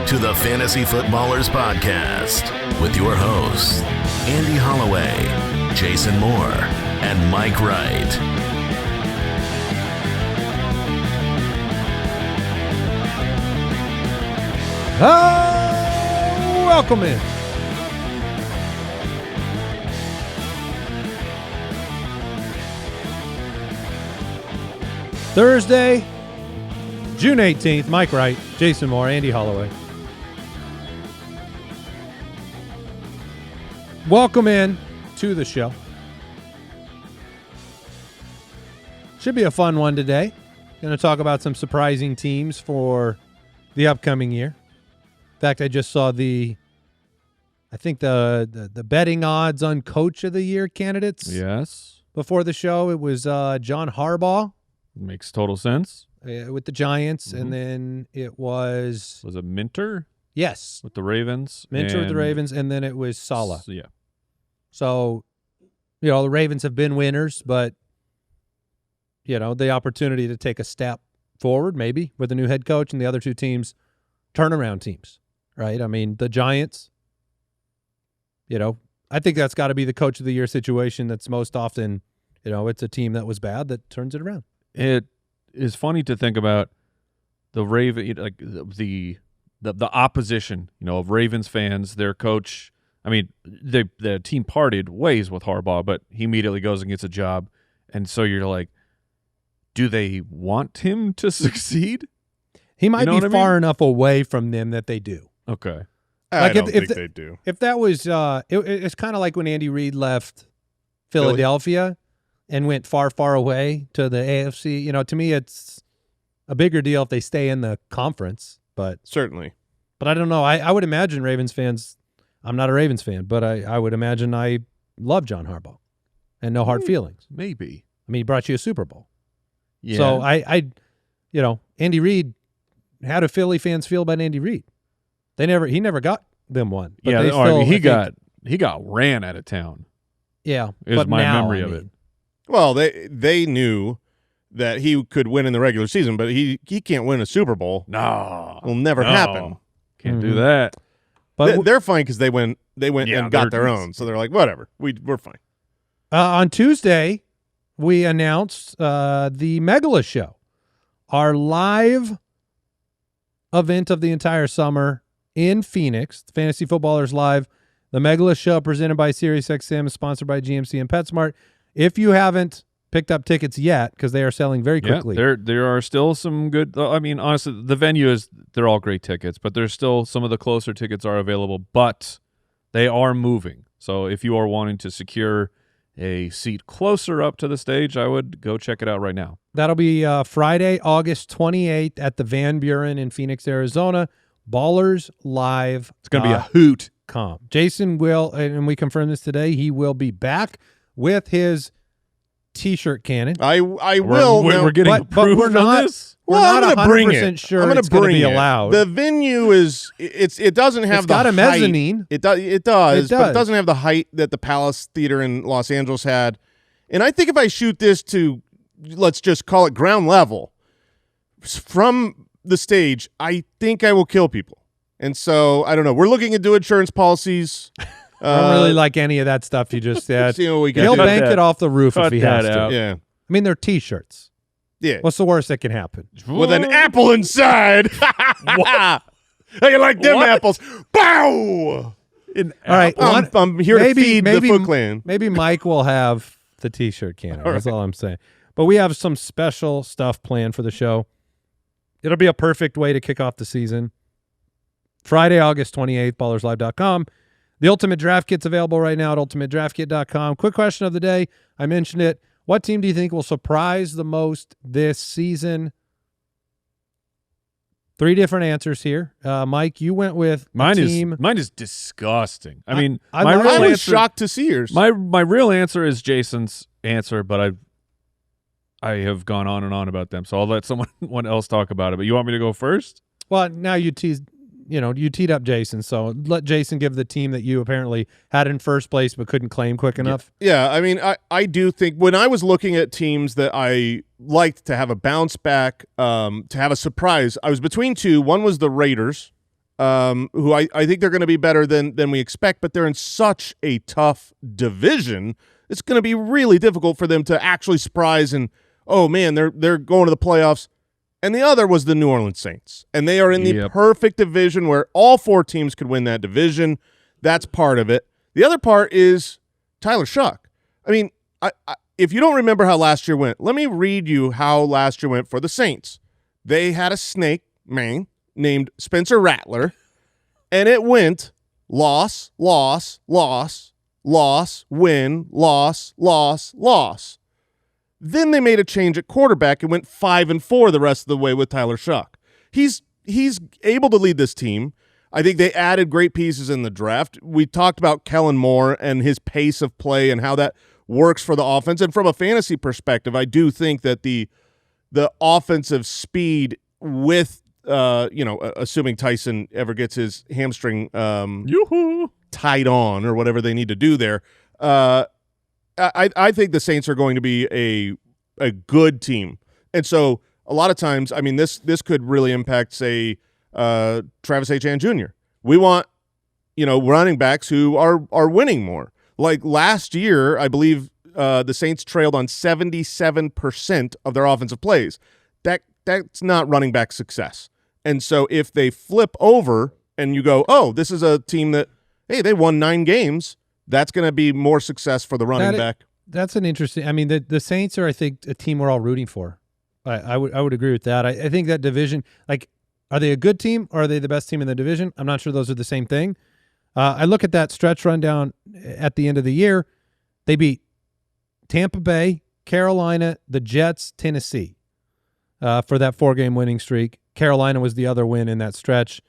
to the Fantasy Footballers Podcast with your hosts, Andy Holloway, Jason Moore, and Mike Wright. Welcome in. Thursday, June 18th, Mike Wright, Jason Moore, Andy Holloway. Welcome in to the show. Should be a fun one today. Going to talk about some surprising teams for the upcoming year. In fact, I just saw the betting odds on Coach of the Year candidates. Yes. Before the show, it was John Harbaugh. Makes total sense. With the Giants, and then it was... Was it Minter? Yes. With the Ravens? Minter with the Ravens, and then it was Saleh. Yeah. So, the Ravens have been winners, but, the opportunity to take a step forward, maybe, with a new head coach, and the other two teams, turnaround teams, right? I mean, the Giants, I think that's got to be the Coach of the Year situation that's most often, it's a team that was bad that turns it around. It is funny to think about the Raven, like the opposition, of Ravens fans, their coach. I mean, the team parted ways with Harbaugh, but he immediately goes and gets a job. And so you're like, do they want him to succeed? He might be far enough away from them that they do. Okay. I don't think they do. If that was it's kind of like when Andy Reid left Philadelphia and went far, far away to the AFC. To me, it's a bigger deal if they stay in the conference. But certainly. But I don't know. I would imagine Ravens fans, I'm not a Ravens fan, but I would imagine I love John Harbaugh and no hard feelings. Maybe. I mean, he brought you a Super Bowl. Yeah. So Andy Reid, how do Philly fans feel about Andy Reid? He never got them one. But he got ran out of town. Yeah. Is my memory of it. Well, they knew that he could win in the regular season, but he can't win a Super Bowl. No. It'll never happen. Can't do that. But they're fine because they went and got their own. So they're like, whatever, we're fine. On Tuesday, we announced the Megala Show, our live event of the entire summer in Phoenix. Fantasy Footballers Live. The Megala Show presented by SiriusXM is sponsored by GMC and PetSmart. If you haven't picked up tickets yet, because they are selling very quickly. There are still some good. I mean, honestly, the venue they're all great tickets, but there's still some of the closer tickets are available, but they are moving. So if you are wanting to secure a seat closer up to the stage, I would go check it out right now. That'll be Friday, August 28th at the Van Buren in Phoenix, Arizona. Ballers Live. It's going to be a hoot. Jason will, and we confirmed this today, he will be back with his T-shirt cannon. I will. We're getting approved but we're not. This? We're not 100% sure it's going to be allowed. The venue is it doesn't have got a mezzanine. It does, but it doesn't have the height that the Palace Theater in Los Angeles had. And I think if I shoot this to, let's just call it ground level, from the stage, I think I will kill people. And so I don't know. We're looking into insurance policies. I don't really like any of that stuff you just said. See what we He'll bank it off the roof if he has to. Yeah. I mean, they're T-shirts. Yeah. What's the worst that can happen? With an apple inside. How you like them apples? Bow! All right. I'm here to feed the Foot Clan. Maybe Mike will have the T-shirt cannon. That's all I'm saying. But we have some special stuff planned for the show. It'll be a perfect way to kick off the season. Friday, August 28th, ballerslive.com. The Ultimate Draft Kit's available right now at ultimatedraftkit.com. Quick question of the day. I mentioned it. What team do you think will surprise the most this season? 3 different answers here. Mike, you went with mine team. Mine is disgusting. I mean, I was shocked to see yours. My real answer is Jason's answer, but I have gone on and on about them, so I'll let someone else talk about it. But you want me to go first? Well, now you teased. You teed up Jason, so let Jason give the team that you apparently had in first place but couldn't claim quick enough. Yeah, I mean, I do think when I was looking at teams that I liked to have a bounce back, to have a surprise, I was between two. One was the Raiders, who I think they're going to be better than we expect, but they're in such a tough division. It's going to be really difficult for them to actually surprise and, oh, man, they're going to the playoffs. And the other was the New Orleans Saints, and they are in the perfect division where all 4 teams could win that division. That's part of it. The other part is Tyler Shuck. I mean, if you don't remember how last year went, let me read you how last year went for the Saints. They had a snake man named Spencer Rattler, and it went loss, loss, loss, loss, win, loss, loss, loss. Then they made a change at quarterback and went 5-4 the rest of the way with Tyler Shuck. He's able to lead this team. I think they added great pieces in the draft. We talked about Kellen Moore and his pace of play and how that works for the offense. And from a fantasy perspective, I do think that the offensive speed with assuming Tyson ever gets his hamstring tied on or whatever they need to do there, I think the Saints are going to be a good team. And so a lot of times, I mean, this could really impact, say, Travis Etienne Jr. We want, running backs who are winning more. Like last year, I believe the Saints trailed on 77% of their offensive plays. That's not running back success. And so if they flip over and you go, oh, this is a team that, hey, they won 9 games, that's going to be more success for the running back. That's an interesting – I mean, the Saints are, I think, a team we're all rooting for. I would agree with that. I think that division – like, are they a good team or are they the best team in the division? I'm not sure those are the same thing. I look at that stretch rundown at the end of the year. They beat Tampa Bay, Carolina, the Jets, Tennessee for that 4-game winning streak. Carolina was the other win in that stretch.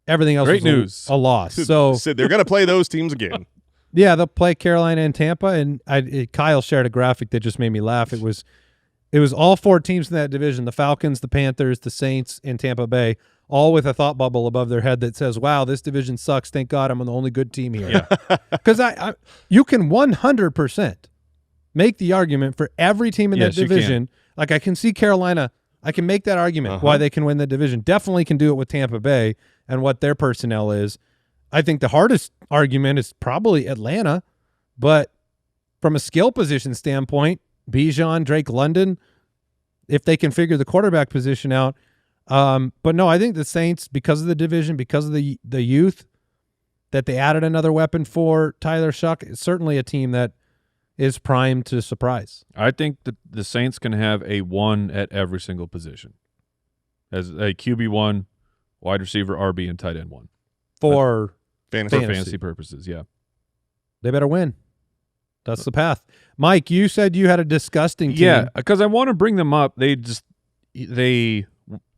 Everything else was a loss. So they're going to play those teams again. Yeah, they'll play Carolina and Tampa. And Kyle shared a graphic that just made me laugh. It was all 4 teams in that division: the Falcons, the Panthers, the Saints, and Tampa Bay, all with a thought bubble above their head that says, "Wow, this division sucks. Thank God I'm the only good team here." Because you can 100% make the argument for every team in that division. Like I can see Carolina. I can make that argument why they can win the division. Definitely can do it with Tampa Bay and what their personnel is. I think the hardest argument is probably Atlanta, but from a skill position standpoint, Bijan, Drake London, if they can figure the quarterback position out. But no, I think the Saints, because of the division, because of the youth, that they added another weapon for Tyler Shuck, is certainly a team that is primed to surprise. I think that the Saints can have a 1 at every single position. As a QB1, wide receiver, RB, and tight end 1. For fantasy purposes, yeah. They better win. That's the path. Mike, you said you had a disgusting team. Yeah, because I want to bring them up. They're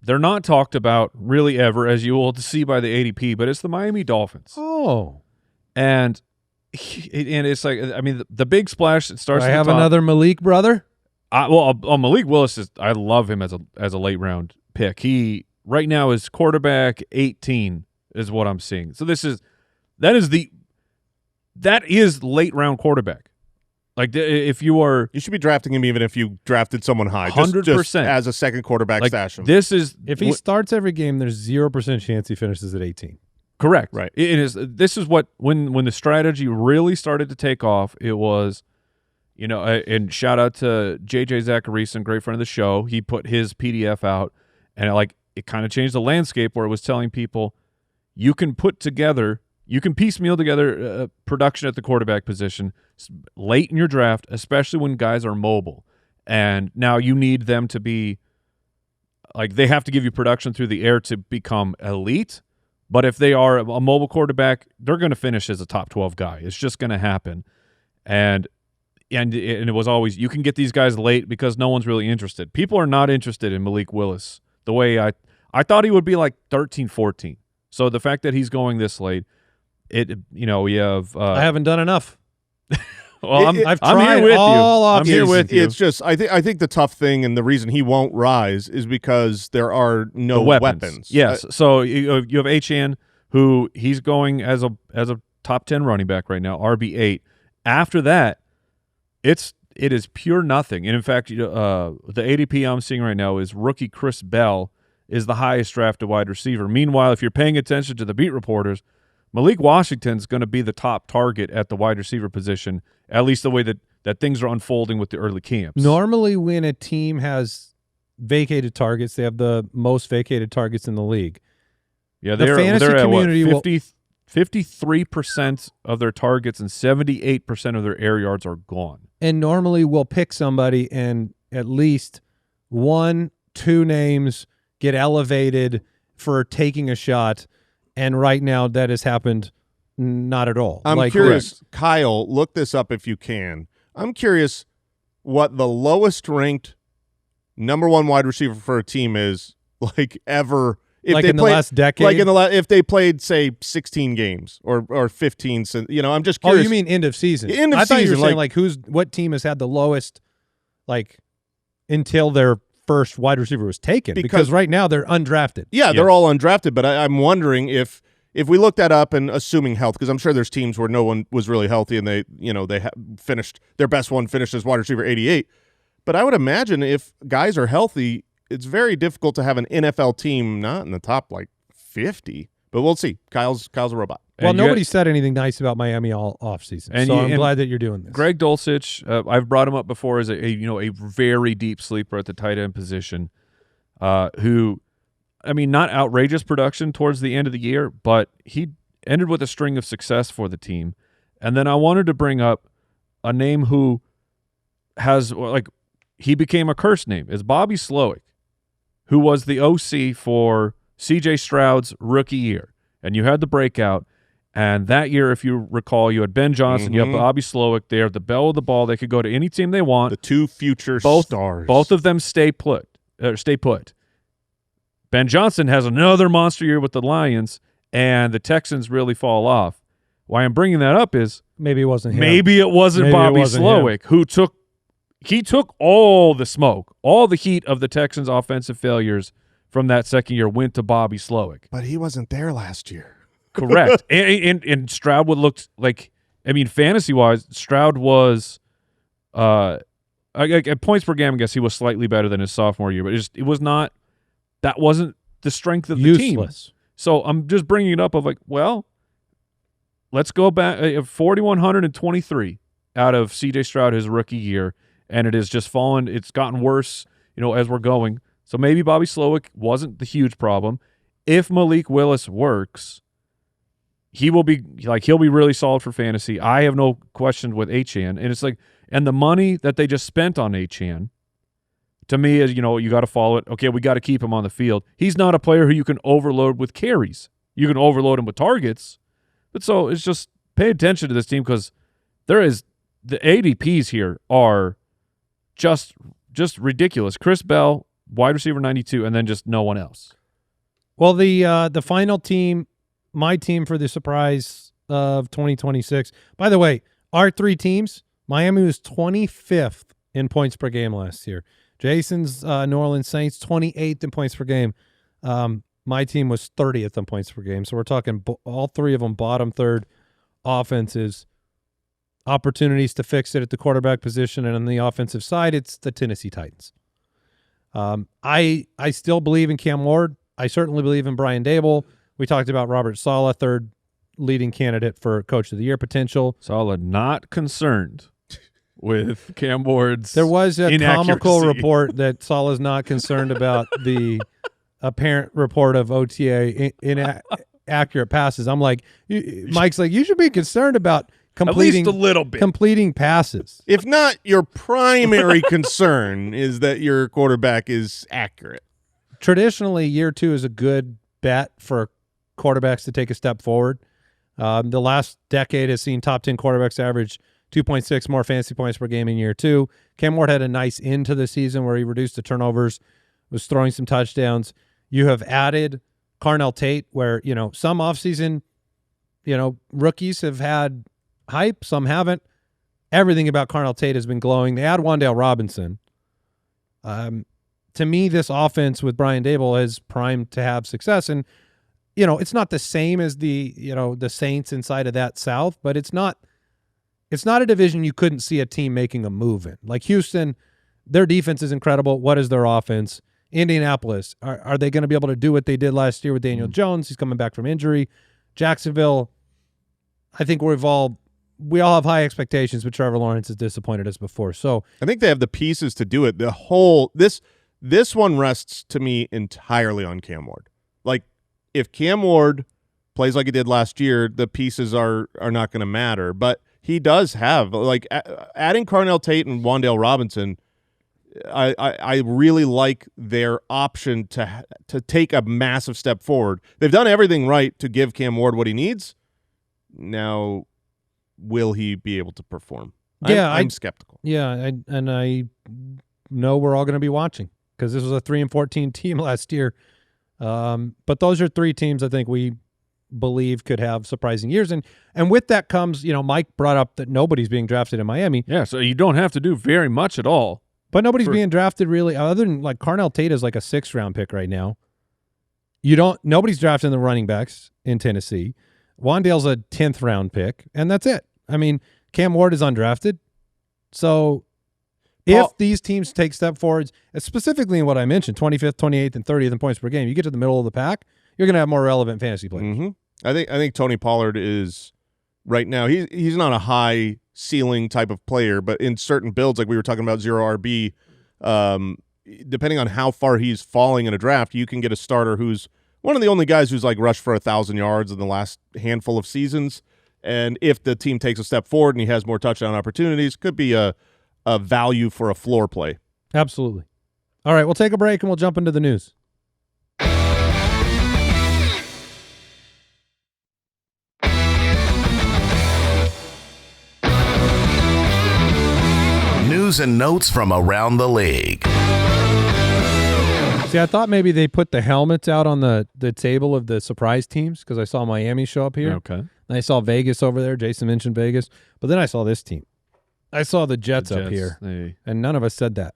not talked about really ever, as you will see by the ADP, but it's the Miami Dolphins. Oh. And it's like, I mean, the big splash, it starts I have another Malik brother? Malik Willis, I love him as a late round pick. He right now is quarterback 18 is what I'm seeing. So that is late round quarterback. Like you should be drafting him even if you drafted someone high. 100%. Just as a second quarterback, stash him. If he starts every game, there's 0% chance he finishes at 18. Correct. Right. This is what when the strategy really started to take off, it was, and shout out to JJ Zacharyson, great friend of the show. He put his PDF out, and it kind of changed the landscape where it was telling people you can piecemeal together production at the quarterback position late in your draft, especially when guys are mobile. And now you need them to be they have to give you production through the air to become elite. But if they are a mobile quarterback, they're going to finish as a top 12 guy. It's just going to happen. And it was always, you can get these guys late because no one's really interested. People are not interested in Malik Willis the way I thought he would be like 13, 14. So the fact that he's going this late, we have I haven't done enough. Well, I've tried all options. I'm here with you. It's just I think the tough thing and the reason he won't rise is because there are no weapons. Yes. So you have Etienne, who he's going as a top 10 running back right now, RB8. After that, it is pure nothing. And in fact, the ADP I'm seeing right now is rookie Chris Bell is the highest drafted wide receiver. Meanwhile, if you're paying attention to the beat reporters, Malik Washington's going to be the top target at the wide receiver position, at least the way that things are unfolding with the early camps. Normally when a team has vacated targets, they have the most vacated targets in the league. Yeah, the fantasy they're community at what, 53% of their targets and 78% of their air yards are gone. And normally we'll pick somebody and at least 1-2 names get elevated for taking a shot, and right now that has happened not at all. I'm curious, Kyle, look this up if you can. I'm curious what the lowest ranked number one wide receiver for a team is ever. If like they in played, the last decade? Like if they played, say, 16 games or 15. I'm just curious. Oh, you mean end of season? End of I thought season, you were saying what team has had the lowest until their first wide receiver was taken, because right now they're undrafted. Yeah, they're all undrafted, but I'm wondering if we look that up and assuming health, because I'm sure there's teams where no one was really healthy and they finished their best one finished as wide receiver 88. But I would imagine if guys are healthy, it's very difficult to have an NFL team not in the top 50. But we'll see. Kyle's a robot. Well, nobody said anything nice about Miami all offseason, so I'm glad that you're doing this. Greg Dulcich, I've brought him up before as a very deep sleeper at the tight end position, who, not outrageous production towards the end of the year, but he ended with a string of success for the team. And then I wanted to bring up a name who has he became a cursed name, is Bobby Slowick, who was the OC for C.J. Stroud's rookie year. And you had the breakout. And that year, if you recall, you had Ben Johnson, you had Bobby Slowick there, the belle of the ball. They could go to any team they want. The two future stars. Both of them stay put. Ben Johnson has another monster year with the Lions, and the Texans really fall off. Why I'm bringing that up is maybe it wasn't him. Maybe it wasn't Bobby Slowick who took all the smoke, all the heat of the Texans' offensive failures from that second year went to Bobby Slowick. But he wasn't there last year. Correct. and Stroud would look fantasy-wise, Stroud was at points per game, I guess he was slightly better than his sophomore year, but that wasn't the strength of the team. So I'm just bringing it up of let's go back 4,123 out of C.J. Stroud his rookie year, and it has just fallen. It's gotten worse, as we're going. So maybe Bobby Slowick wasn't the huge problem. If Malik Willis works, he'll be really solid for fantasy. I have no question with Achane. And it's and the money that they just spent on Achane, to me, is, you got to follow it. Okay, we got to keep him on the field. He's not a player who you can overload with carries. You can overload him with targets. But so it's just pay attention to this team, because the ADPs here are just ridiculous. Chris Bell, wide receiver 92, and then just no one else. Well, the final team, my team for the surprise of 2026. By the way, our three teams, Miami was 25th in points per game last year. Jason's New Orleans Saints, 28th in points per game. My team was 30th in points per game. So we're talking all three of them bottom third offenses. Opportunities to fix it at the quarterback position, and on the offensive side, it's the Tennessee Titans. I still believe in Cam Ward. I certainly believe in Brian Dable. We talked about Robert Saleh, third leading candidate for Coach of the Year potential. Saleh not concerned with Cam Ward's There was a comical report that Saleh's not concerned about the apparent report of OTA inaccurate passes. I'm like, Mike's like, you should be concerned about completing at least a little bit. Completing passes. If not, your primary concern is that your quarterback is accurate. Traditionally, year two is a good bet for quarterbacks to take a step forward. The last decade has seen top 10 quarterbacks average 2.6 more fantasy points per game in year two. Cam Ward had a nice end to the season where he reduced the turnovers, was throwing some touchdowns. You have added Carnell Tate, where, some offseason, rookies have had hype, some haven't. Everything about Carnell Tate has been glowing. They add Wan'Dale Robinson. To me, this offense with Brian Dable is primed to have success. And, it's not the same as the Saints inside of that South, but it's not a division you couldn't see a team making a move in. Like Houston, their defense is incredible. What is their offense? Indianapolis, are they going to be able to do what they did last year with Daniel Jones? He's coming back from injury. Jacksonville, I think we all have high expectations, but Trevor Lawrence has disappointed us before. So I think they have the pieces to do it. This one rests to me entirely on Cam Ward. Like, if Cam Ward plays like he did last year, the pieces are not going to matter. But he does have, like, adding Carnell Tate and Wan'Dale Robinson, I really like their option to take a massive step forward. They've done everything right to give Cam Ward what he needs. Now, will he be able to perform? Yeah, I'm skeptical. Yeah, I know we're all going to be watching because this was a 3-14 team last year. But those are three teams I think we believe could have surprising years. And with that comes, Mike brought up that nobody's being drafted in Miami. Yeah, so you don't have to do very much at all. But nobody's being drafted really, other than like Carnell Tate is like a 6th-round pick right now. Nobody's drafting the running backs in Tennessee. Wan'Dale's a 10th-round pick, and that's it. I mean, Cam Ward is undrafted. So if these teams take step forwards, specifically in what I mentioned, 25th, 28th, and 30th in points per game, you get to the middle of the pack, you're going to have more relevant fantasy players. Mm-hmm. I think Tony Pollard is right now. He's not a high ceiling type of player, but in certain builds, like we were talking about 0 RB, depending on how far he's falling in a draft, you can get a starter who's one of the only guys who's like rushed for 1,000 yards in the last handful of seasons. And if the team takes a step forward and he has more touchdown opportunities, could be a value for a floor play. Absolutely. All right, we'll take a break and we'll jump into the news. News and notes from around the league. See, I thought maybe they put the helmets out on the table of the surprise teams because I saw Miami show up here. Okay. And I saw Vegas over there. Jason mentioned Vegas. But then I saw this team. I saw the Jets up here. And none of us said that.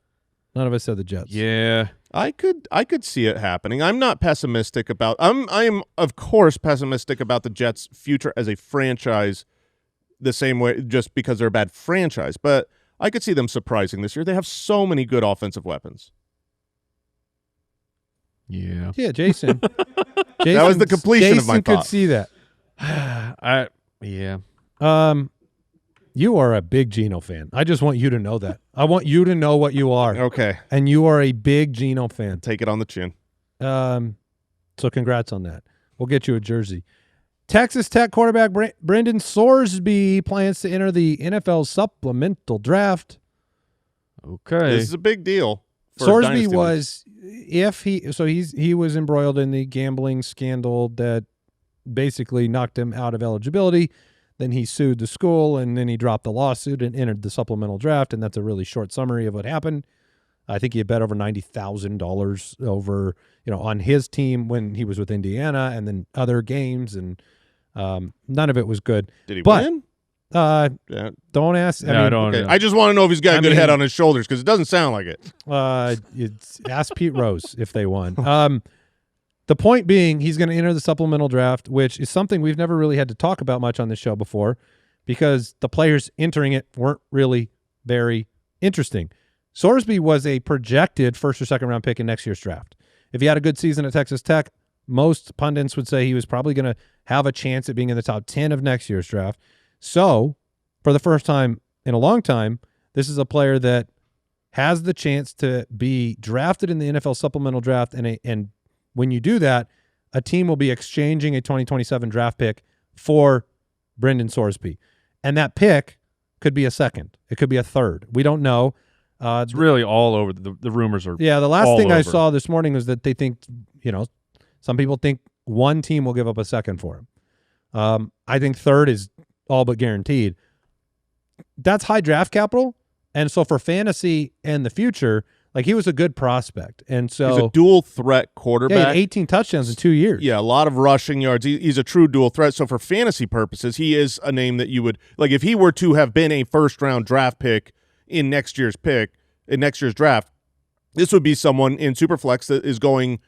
None of us said the Jets. Yeah. I could see it happening. I'm not pessimistic about I am of course pessimistic about the Jets' future as a franchise the same way just because they're a bad franchise. But I could see them surprising this year. They have so many good offensive weapons. Yeah. Yeah, Jason. That was the completion of my thought. Jason could see that. Yeah. You are a big Geno fan. I just want you to know that. I want you to know what you are. Okay. And you are a big Geno fan. Take it on the chin. So congrats on that. We'll get you a jersey. Texas Tech quarterback Brendan Sorsby plans to enter the NFL supplemental draft. Okay. This is a big deal. Sorsby was he was embroiled in the gambling scandal that basically knocked him out of eligibility. Then he sued the school, and then he dropped the lawsuit and entered the supplemental draft, and that's a really short summary of what happened. I think he had bet over $90,000 over, on his team when he was with Indiana, and then other games, and none of it was good. Did he win? Yeah. Don't ask. I don't. Okay. I just want to know if he's got a good head on his shoulders because it doesn't sound like it. Ask Pete Rose if they won. The point being, he's going to enter the supplemental draft, which is something we've never really had to talk about much on this show before because the players entering it weren't really very interesting. Sorsby was a projected 1st or 2nd round pick in next year's draft. If he had a good season at Texas Tech, most pundits would say he was probably going to have a chance at being in the top 10 of next year's draft. So, for the first time in a long time, this is a player that has the chance to be drafted in the NFL supplemental draft, and when you do that, a team will be exchanging a 2027 draft pick for Brendan Sorsby. And that pick could be a 2nd. It could be a 3rd. We don't know. It's really all over. The rumors are the last thing over. I saw this morning was that they think, some people think one team will give up a 2nd for him. I think 3rd is all but guaranteed. That's high draft capital. And so for fantasy and the future, like he was a good prospect. And so he's a dual threat quarterback. Yeah, he had 18 touchdowns in 2 years. Yeah, a lot of rushing yards. He's a true dual threat. So for fantasy purposes, he is a name that you would like if he were to have been a 1st round draft pick in next year's draft. This would be someone in Superflex that is going,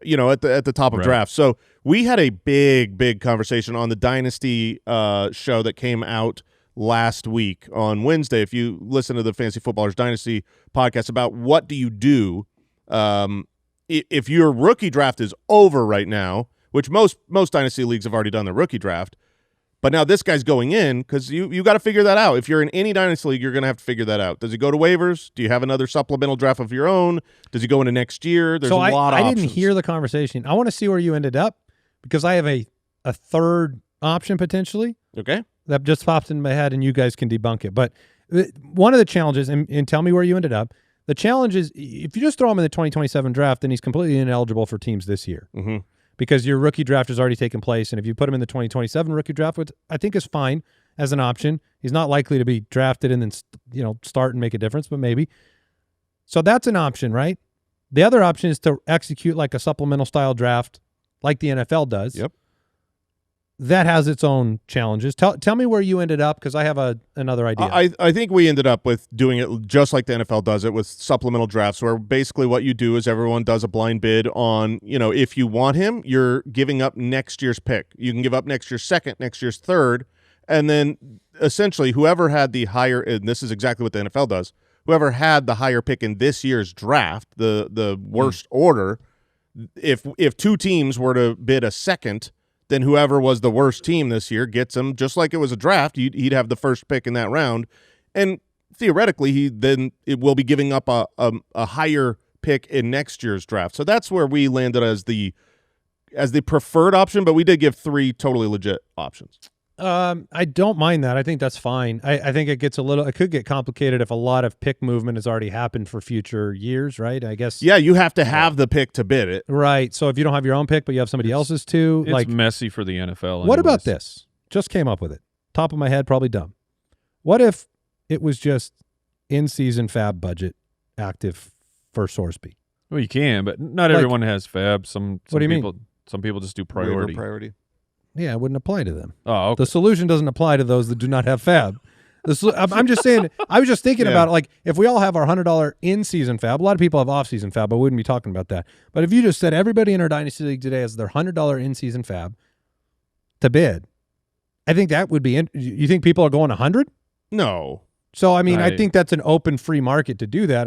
at the top of draft. So we had a big conversation on the Dynasty show that came out last week on Wednesday. If you listen to the Fantasy Footballers Dynasty podcast about what do you do if your rookie draft is over right now, which most dynasty leagues have already done their rookie draft, but now this guy's going in because you got to figure that out. If you're in any dynasty league, you're going to have to figure that out. Does he go to waivers? Do you have another supplemental draft of your own? Does he go into next year? There's a lot of options. I didn't hear the conversation. I want to see where you ended up because I have a third option potentially. Okay. That just popped in my head, and you guys can debunk it. But one of the challenges, and tell me where you ended up, the challenge is if you just throw him in the 2027 draft, then he's completely ineligible for teams this year. Mm-hmm. Because your rookie draft has already taken place, and if you put him in the 2027 rookie draft, which I think is fine as an option, he's not likely to be drafted and then start and make a difference, but maybe. So that's an option, right? The other option is to execute like a supplemental style draft, like the NFL does. Yep. That has its own challenges. Tell me where you ended up because I have another idea. I think we ended up with doing it just like the NFL does it with supplemental drafts, where basically what you do is everyone does a blind bid on, if you want him, you're giving up next year's pick. You can give up next year's second, next year's third, and then essentially whoever had the higher, and this is exactly what the NFL does, whoever had the higher pick in this year's draft, the worst order, if two teams were to bid a second, then whoever was the worst team this year gets him. Just like it was a draft, he'd have the first pick in that round, and theoretically, it will be giving up a higher pick in next year's draft. So that's where we landed as the preferred option, but we did give 3 totally legit options. I don't mind that. I think that's fine. I think it could get complicated if a lot of pick movement has already happened for future years, right? I guess. Yeah, you have to have the pick to bid it. Right. So if you don't have your own pick, but you have somebody else's too. It's messy for the NFL. What about this? Just came up with it. Top of my head, probably dumb. What if it was just in-season fab budget active for Sorsby? Well, you can, but not everyone has fab. Some what do you people, mean? Some people just do priority. Priority. Yeah, it wouldn't apply to them. Oh, okay. The solution doesn't apply to those that do not have fab. I'm just saying, I was just thinking about it, like if we all have our $100 in-season fab, a lot of people have off-season fab, but we wouldn't be talking about that. But if you just said everybody in our Dynasty League today has their $100 in-season fab to I think that would be you think people are going 100? No. So, I think that's an open free market to do that.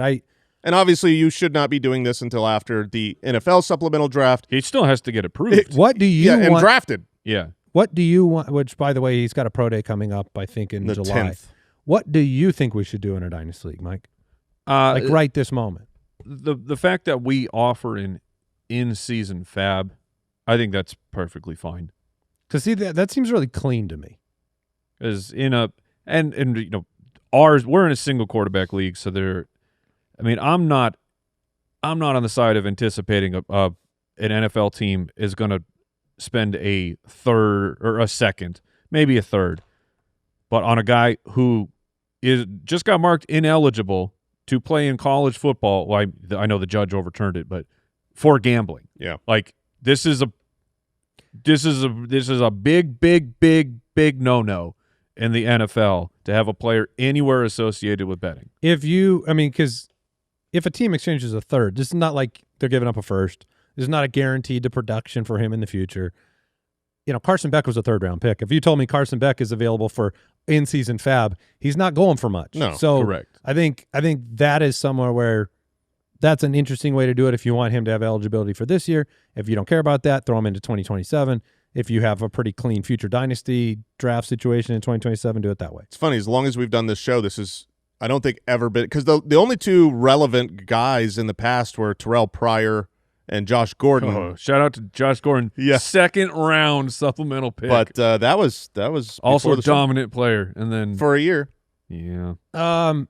And obviously, you should not be doing this until after the NFL supplemental draft. He still has to get approved. What do you want? And drafted. Yeah. What do you want? Which, by the way, he's got a pro day coming up, I think, in the July. 10th. What do you think we should do in our Dynasty League, Mike? Like right this moment. The fact that we offer an in-season fab, I think that's perfectly fine. Because see, that seems really clean to me. Is ours, we're in a single quarterback league, so I'm not on the side of anticipating an NFL team is going to spend a third or a second, maybe a third, but on a guy who just got marked ineligible to play in college football. Well, I know the judge overturned it, but for gambling. Yeah. Like this is a big no in the NFL to have a player anywhere associated with betting. Because if a team exchanges a third, this is not like they're giving up a first. This is not a guaranteed to production for him in the future. Carson Beck was a third-round pick. If you told me Carson Beck is available for in-season fab, he's not going for much. No, so correct. I think that is somewhere where that's an interesting way to do it if you want him to have eligibility for this year. If you don't care about that, throw him into 2027. If you have a pretty clean future dynasty draft situation in 2027, do it that way. It's funny, as long as we've done this show, this is, I don't think ever been, because the only 2 relevant guys in the past were Terrell Pryor and Josh Gordon. Oh, shout out to Josh Gordon. Yeah. 2nd round supplemental pick. But that was also a dominant player. And then for a year. Yeah. I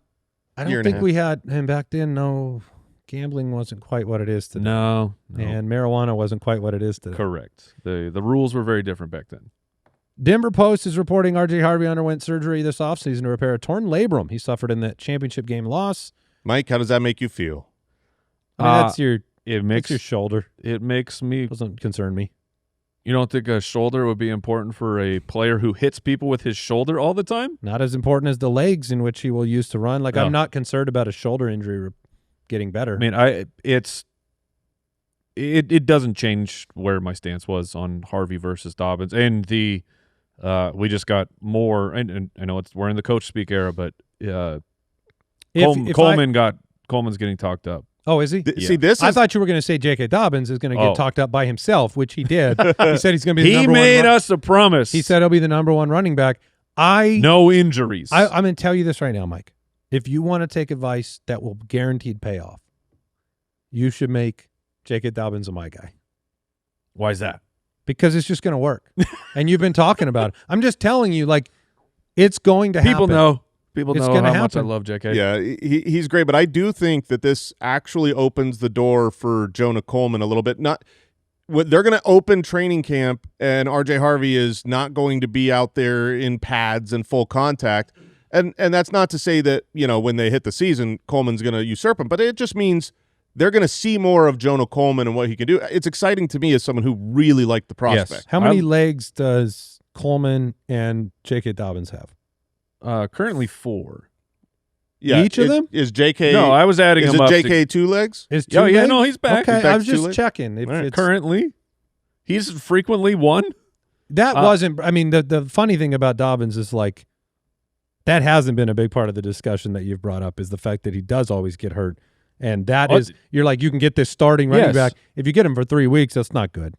don't think we had him back then. No, gambling wasn't quite what it is today. No. And marijuana wasn't quite what it is today. Correct. The rules were very different back then. Denver Post is reporting R.J. Harvey underwent surgery this offseason to repair a torn labrum he suffered in that championship game loss. Mike, how does that make you feel? That's your shoulder. It makes me. Doesn't concern me. You don't think a shoulder would be important for a player who hits people with his shoulder all the time? Not as important as the legs in which he will use to run. I'm not concerned about a shoulder injury getting better. It doesn't change where my stance was on Harvey versus Dobbins. And we just got more, and I know we're in the coach speak era, but Coleman's getting talked up. Oh, is he? See, this I is thought you were going to say J.K. Dobbins is going to get talked up by himself, which he did. He said he's going to be the He number one. made us a promise. He said he'll be the number one running back. No injuries. I'm going to tell you this right now, Mike. If you want to take advice that will guaranteed pay off, you should make J.K. Dobbins a my guy. Why is that? Because it's just going to work. And you've been talking about it. I'm just telling you, like, it's going to happen. People know It's how gonna much I happen. love JK. Yeah, he's great, but I do think that this actually opens the door for Jonah Coleman a little bit. They're going to open training camp, and R.J. Harvey is not going to be out there in pads and full contact. And that's not to say that, when they hit the season, Coleman's going to usurp him, but it just means they're going to see more of Jonah Coleman and what he can do. It's exciting to me as someone who really liked the prospect. Yes. How many legs does Coleman and J.K. Dobbins have? Currently 4. Yeah, Each of them? Is J.K. No, I was adding Is him it up. J.K. 2 legs? Is Oh, yeah, legs? no, he's back. Okay, He's back I was to 2 just legs? checking. If it's, Currently, he's frequently 1. that wasn't. I mean, the funny thing about Dobbins is like that hasn't been a big part of the discussion that you've brought up. Is the fact that he does always get hurt, and you're like you can get this starting running Yes. back. If you get him for 3 weeks, that's not good.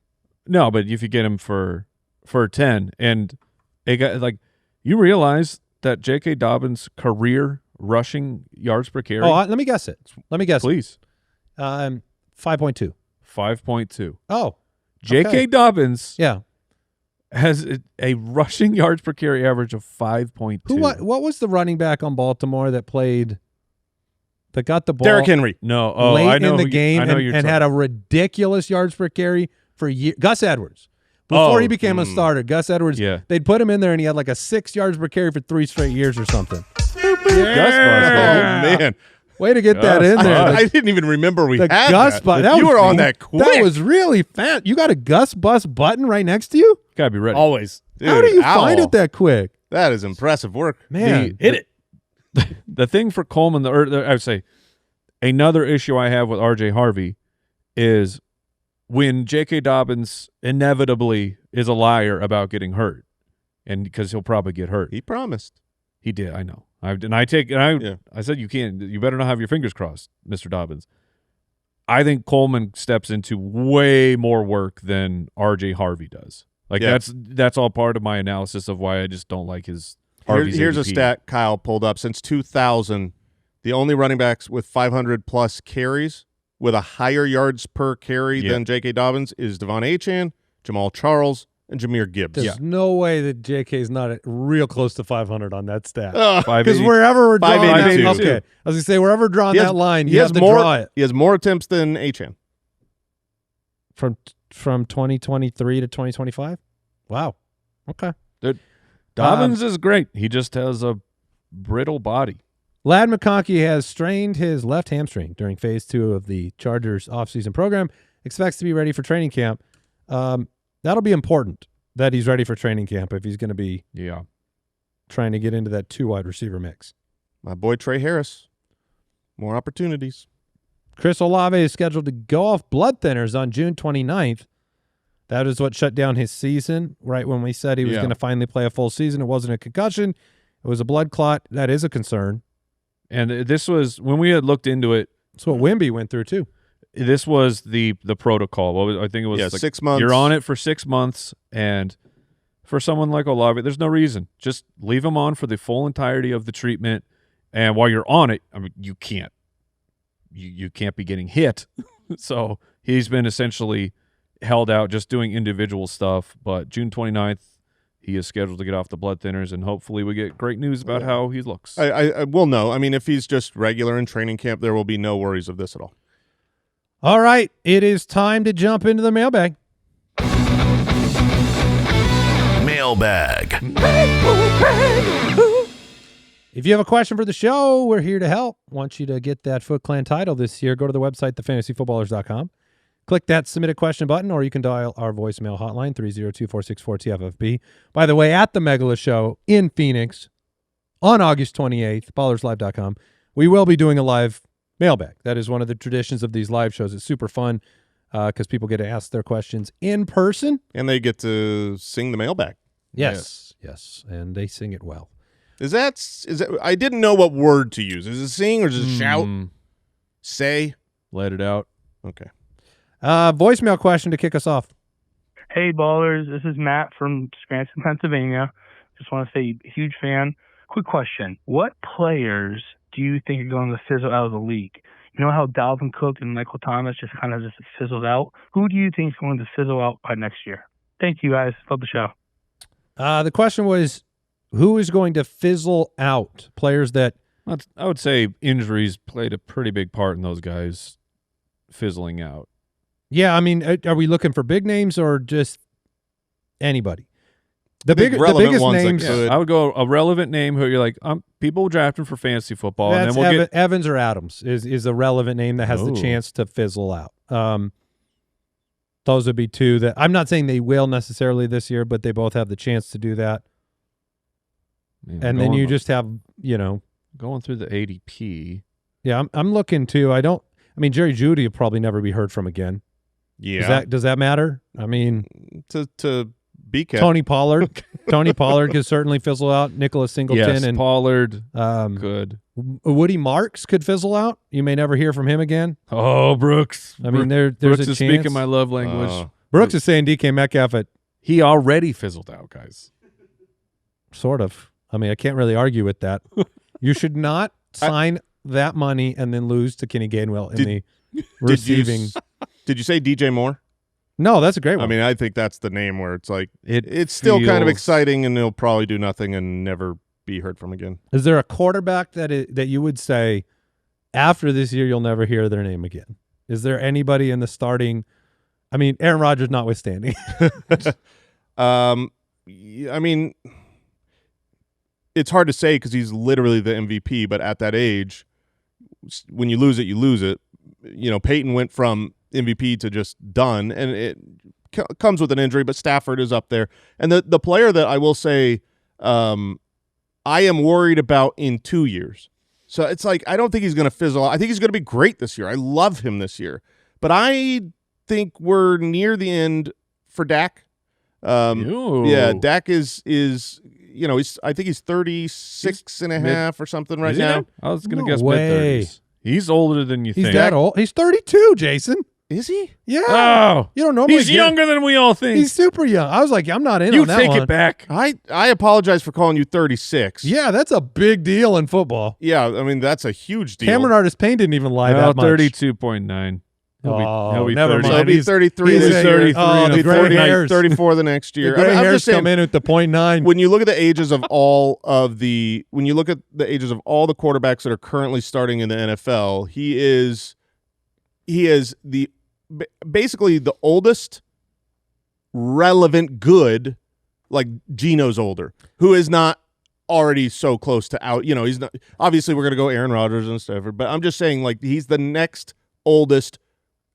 No, but if you get him for 10, and it got like you realize that J.K. Dobbins' career rushing yards per carry. Oh, let me guess it. Please. 5.2. 5.2. Oh, J.K. okay. Dobbins Yeah. has a rushing yards per carry average of 5.2. What was the running back on Baltimore that got the ball Derrick Henry. No, late I know in the game and had a ridiculous yards per carry for years? Gus Edwards. Before he became a starter, Gus Edwards, they'd put him in there and he had like a 6 yards per carry for 3 straight years or something. Oh, man. Way to get that in there. I didn't even remember we The had Gus that. button. You were on that quick. That was really fast. You got a Gus Bus button right next to you? Gotta be ready. Always. Dude, How do you owl. find it that quick? That is impressive work. Man. Hit it. The thing for Coleman, I would say, another issue I have with R.J. Harvey is when J.K. Dobbins inevitably is a liar about getting hurt, and because he'll probably get hurt. He promised. He did, I know. I said you better not have your fingers crossed, Mr. Dobbins. I think Coleman steps into way more work than R.J. Harvey does. That's all part of my analysis of why I just don't like his Harvey's Here's a ADP. stat Kyle pulled up. Since 2000, the only running backs with 500-plus carries with a higher yards per carry than J.K. Dobbins is Devon Achane, Jamal Charles, and Jameer Gibbs. There's no way that JK's not real close to 500 on that stat. 580. Because wherever we're drawing that, 582. okay. I was going to say, wherever we're drawing that line, you have to more, draw it. He has more attempts than Achane. From 2023 to 2025? Wow. Okay. Dobbins is great. He just has a brittle body. Ladd McConkey has strained his left hamstring during phase 2 of the Chargers offseason program. Expects to be ready for training camp. That'll be important that he's ready for training camp if he's going to be trying to get into that 2 wide receiver mix. My boy Trey Harris. More opportunities. Chris Olave is scheduled to go off blood thinners on June 29th. That is what shut down his season, right when we said he was going to finally play a full season. It wasn't a concussion. It was a blood clot. That is a concern. And this was, when we had looked into it. That's what Wimby went through, too. This was the protocol. I think it was 6 months. You're on it for 6 months, and for someone like Olave, there's no reason. Just leave him on for the full entirety of the treatment, and while you're on it, I mean, you can't be getting hit. So he's been essentially held out just doing individual stuff, but June 29th, he is scheduled to get off the blood thinners, and hopefully we get great news about how he looks. I will know. I mean, if he's just regular in training camp, there will be no worries of this at all. All right, it is time to jump into the mailbag. Mailbag. If you have a question for the show, we're here to help. Want you to get that Foot Clan title this year, go to the website, thefantasyfootballers.com. Click that Submit a Question button, or you can dial our voicemail hotline, 302-464-TFFB. By the way, at the Megala Show in Phoenix on August 28th, ballerslive.com, we will be doing a live mailbag. That is one of the traditions of these live shows. It's super fun because people get to ask their questions in person. And they get to sing the mailbag. Yes. And they sing it well. Is that I didn't know what word to use. Is it sing or is it shout? Say? Let it out. Okay. Voicemail question to kick us off. Hey, ballers. This is Matt from Scranton, Pennsylvania. Just want to say, huge fan. Quick question. What players do you think are going to fizzle out of the league? You know how Dalvin Cook and Michael Thomas just kind of fizzled out? Who do you think is going to fizzle out by next year? Thank you, guys. Love the show. The question was, who is going to fizzle out? Players that... I would say injuries played a pretty big part in those guys fizzling out. Yeah, I mean, are we looking for big names or just anybody? The biggest names. I would go a relevant name who you're like, people drafting for fantasy football. That's and then we'll Evans or Adams is a relevant name that has the chance to fizzle out. Those would be two that I'm not saying they will necessarily this year, but they both have the chance to do that. Yeah, and then you just have, going through the ADP. Yeah, I'm looking too. I mean, Jerry Jeudy will probably never be heard from again. Yeah. Does that matter? I mean, to be kept. Tony Pollard. Tony Pollard could certainly fizzle out. Nicholas Singleton. Yes, and Pollard could. Woody Marks could fizzle out. You may never hear from him again. Oh, Brooks. I mean, there's Brooks a is chance. speaking my love language. Brooks is saying DK Metcalf he already fizzled out, guys. Sort of. I mean, I can't really argue with that. You should not sign that money and then lose to Kenny Gainwell in the receiving. Did you say DJ Moore? No, that's a great one. I mean, I think that's the name where it's like it's still kind of exciting, and he'll probably do nothing and never be heard from again. Is there a quarterback that you would say after this year you'll never hear their name again? Is there anybody in the starting? I mean, Aaron Rodgers notwithstanding. I mean, it's hard to say because he's literally the MVP. But at that age, when you lose it, you lose it. Peyton went from MVP to just done, and it comes with an injury, but Stafford is up there. And the player that I will say I am worried about in 2 years. So it's like I don't think he's going to fizzle out. I think he's going to be great this year. I love him this year. But I think we're near the end for Dak. Yeah, Dak is I think he's 36 and a half or something right now. I was going to guess mid-30s. He's older than you think. He's that old? He's 32, Jason. Is he? Yeah. Oh. You don't normally He's younger than we all think. He's super young. I was like, I'm not in on that one. You take it back. I apologize for calling you 36. Yeah, that's a big deal in football. Yeah, I mean, that's a huge deal. Cameron Artis-Payne didn't even lie that much. 32.9. He'll be never 30. mind. So he'll be 33 he's this year. 33. 34 the next year. The gray I'm hairs just saying, come in at the 0.9. when you look at the ages of all the quarterbacks that are currently starting in the NFL, he is basically the oldest relevant good, like Geno's older, who is not already so close to out. He's not. Obviously, we're going to go Aaron Rodgers and stuff, but I'm just saying, like, he's the next oldest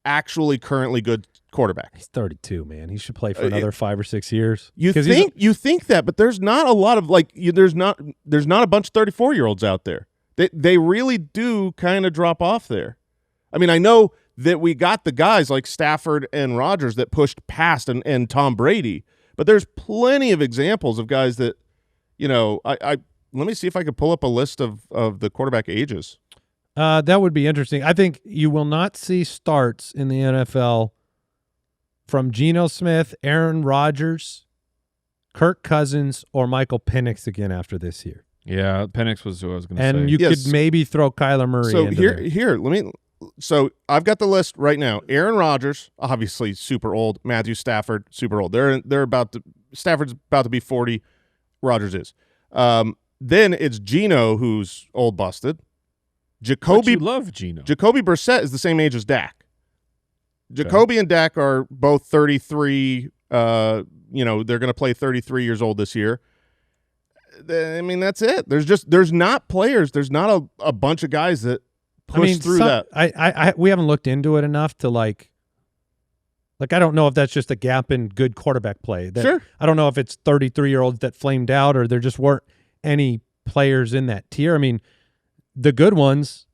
actually currently good quarterback. He's 32, man. He should play for another 5 or 6 years. You think that, but there's not a lot of there's not a bunch of 34-year-olds out there. They really do kind of drop off there. I mean, I know that we got the guys like Stafford and Rodgers that pushed past and Tom Brady, but there's plenty of examples of guys that, I let me see if I could pull up a list of the quarterback ages. That would be interesting. I think you will not see starts in the NFL from Geno Smith, Aaron Rodgers, Kirk Cousins, or Michael Penix again after this year. Yeah, Penix was who I was going to say. And you could maybe throw Kyler Murray into there. So I've got the list right now. Aaron Rodgers, obviously super old. Matthew Stafford, super old. Stafford's about to be 40. Rodgers is. Then it's Geno, who's old busted. But you love Geno. Jacoby Brissett is the same age as Dak. Jacoby and Dak are both 33. They're going to play 33 years old this year. I mean, that's it. There's not players. There's not a bunch of guys that push through that. We haven't looked into it enough to like I don't know if that's just a gap in good quarterback play. Sure. I don't know if it's 33-year-olds that flamed out or there just weren't any players in that tier. I mean, the good ones,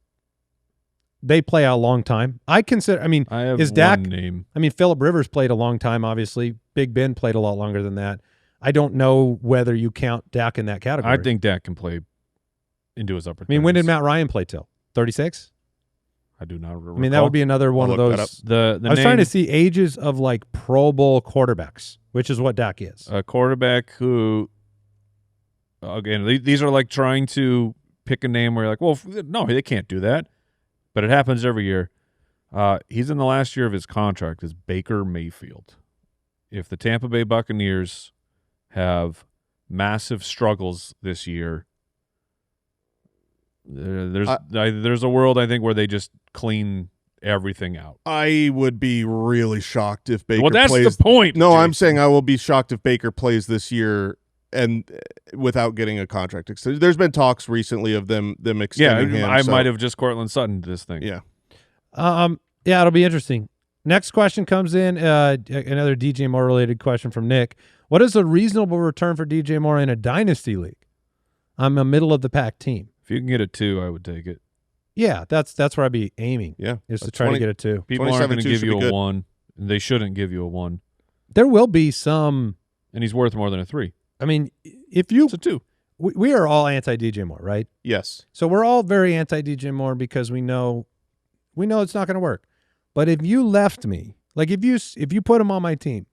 they play a long time. I have is Dak, one name. I mean, Phillip Rivers played a long time, obviously. Big Ben played a lot longer than that. I don't know whether you count Dak in that category. I think Dak can play into his upper 30s. I mean, when did Matt Ryan play till? 36? I do not recall. I mean, that would be another one of those. The I was trying to see ages of like Pro Bowl quarterbacks, which is what Dak is. A quarterback who, again, these are like trying to pick a name where you're like, well, no, they can't do that. But it happens every year. He's in the last year of his contract is Baker Mayfield. If the Tampa Bay Buccaneers have massive struggles this year, there's a world, I think, where they just clean everything out. I would be really shocked if Baker plays. Well, that's the point. No, Jason. I'm saying I will be shocked if Baker plays this year and without getting a contract extension. There's been talks recently of them extending him. I might have just Cortland Sutton this thing. Yeah. Yeah, it'll be interesting. Next question comes in, another DJ Moore related question from Nick. What is a reasonable return for DJ Moore in a dynasty league? I'm a middle of the pack team. If you can get a 2, I would take it. Yeah, that's where I'd be aiming. Yeah, is to try to get a 2. People aren't going to give you a 1. They shouldn't give you a 1. There will be some, and he's worth more than a 3. I mean, if you, it's a 2. We are all anti DJ Moore, right? Yes. So we're all very anti DJ Moore because we know it's not going to work. But if you left me, like if you put him on my team,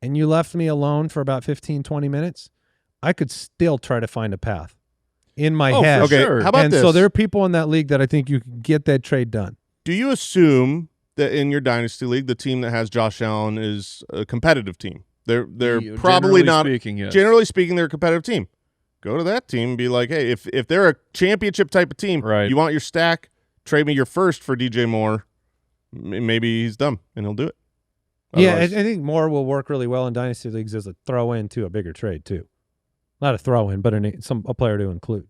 and you left me alone for about 15, 20 minutes, I could still try to find a path in my head. Okay, sure. how about and this? So there are people in that league that I think you can get that trade done. Do you assume that in your dynasty league, the team that has Josh Allen is a competitive team? They're probably not. Yes. Generally speaking, they're a competitive team. Go to that team and be like, hey, if they're a championship type of team, right. You want your stack, trade me your first for DJ Moore. Maybe he's dumb and he'll do it. Otherwise, yeah, I think Moore will work really well in dynasty leagues as a throw-in to a bigger trade too. Not a throw-in, but a player to include.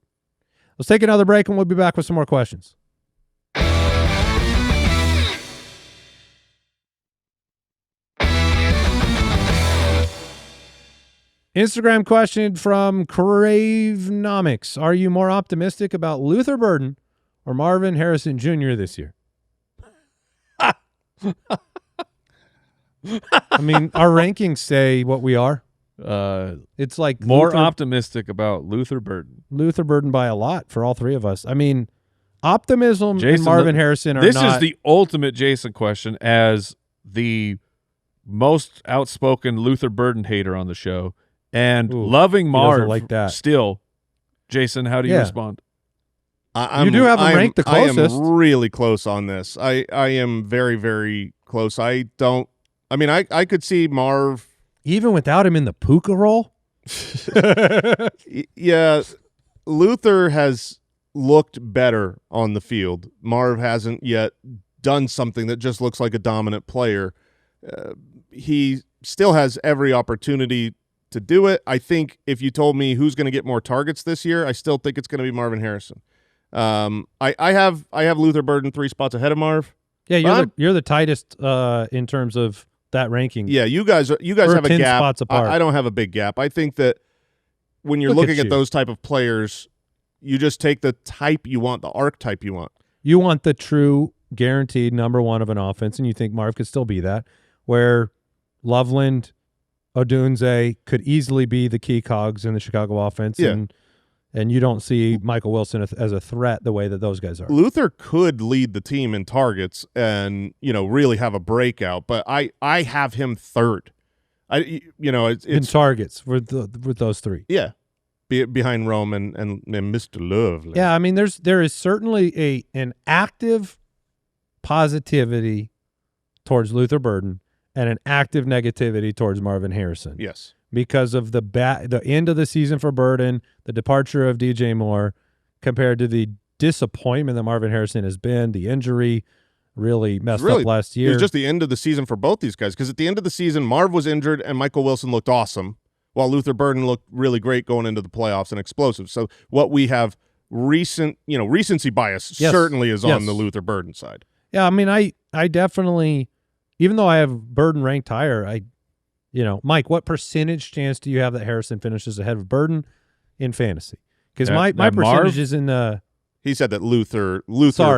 Let's take another break, and we'll be back with some more questions. Instagram question from Cravenomics. Are you more optimistic about Luther Burden or Marvin Harrison Jr. this year? I mean, our rankings say what we are. It's like more optimistic about Luther Burden. Luther Burden by a lot for all three of us. I mean, optimism Jason, and Marvin Harrison are this not. Is the ultimate Jason question as the most outspoken Luther Burden hater on the show and loving Marv like that. Still. Jason, how do you respond? You do have him ranked the closest. I am really close on this. I am very, very close. I could see Marv. Even without him in the Puka role? Yeah, Luther has looked better on the field. Marv hasn't yet done something that just looks like a dominant player. He still has every opportunity to do it. I think if you told me who's going to get more targets this year, I still think it's going to be Marvin Harrison. I have Luther Burden 3 spots ahead of Marv. Yeah, you're the tightest in terms of that ranking. Yeah, you guys have a 10 gap. spots apart. I don't have a big gap. I think that when you're looking at those type of players, you just take the type you want, the archetype you want. You want the true guaranteed number one of an offense, and you think Marv could still be that, where Loveland, Odunze could easily be the key cogs in the Chicago offense, and you don't see Michael Wilson as a threat the way that those guys are. Luther could lead the team in targets and, really have a breakout, but I have him third. It's in targets with those three. Yeah. Behind Rome and Mr. Lovely. Yeah, I mean there is certainly an active positivity towards Luther Burden and an active negativity towards Marvin Harrison. Yes. Because of the end of the season for Burden, the departure of DJ Moore, compared to the disappointment that Marvin Harrison has been, the injury really messed up last year. It was just the end of the season for both these guys, because at the end of the season, Marv was injured and Michael Wilson looked awesome, while Luther Burden looked really great going into the playoffs and explosive. So what we have recency bias certainly is on the Luther Burden side. Yeah, I mean, I definitely, even though I have Burden ranked higher, Mike, what percentage chance do you have that Harrison finishes ahead of Burden in fantasy? Because my percentage is in the. He said that Luther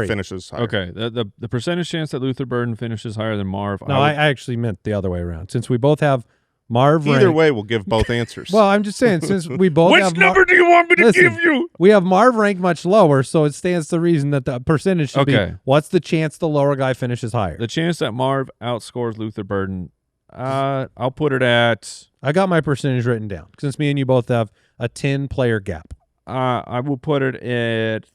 finishes higher. Okay, the percentage chance that Luther Burden finishes higher than Marv. No, I actually meant the other way around. Since we both have Either way, we'll give both answers. Well, I'm just saying, since we both Which have number do you want me to give you? We have Marv ranked much lower, so it stands to reason that the percentage should be, what's the chance the lower guy finishes higher? The chance that Marv outscores Luther Burden, I'll put it at... I got my percentage written down, since me and you both have a 10-player gap. I will put it at